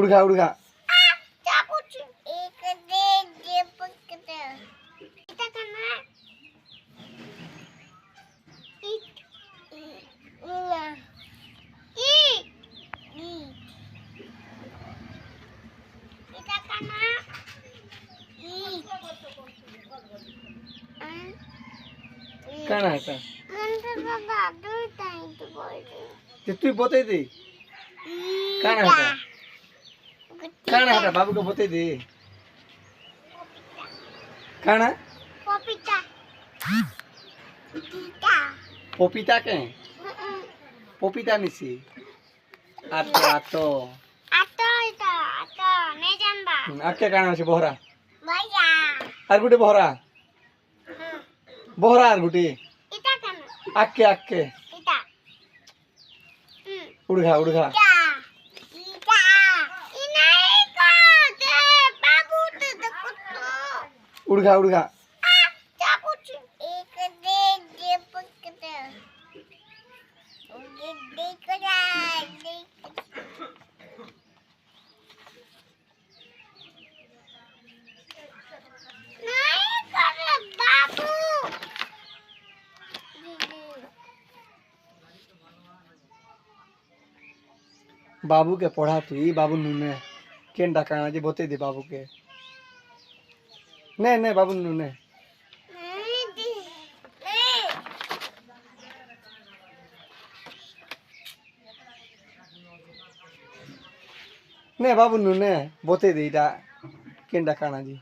उड़घा उड़घा काना है तू बता दे काना है बाबू को बता दे काना पपीता के पपीता निसी आतो आतो आके काना আছে বহরা আর গুটে বহরা বহরা আর গুটে আকে আকে উড়ঘা উড়ঘা उड़घा उड़घा बाबू के पढ़ा तू बाबू नुने केन डाका जी बते दे बाबू के नहीं नहीं बाबू नुने नहीं बाबू नुने बते दे केन डाका जी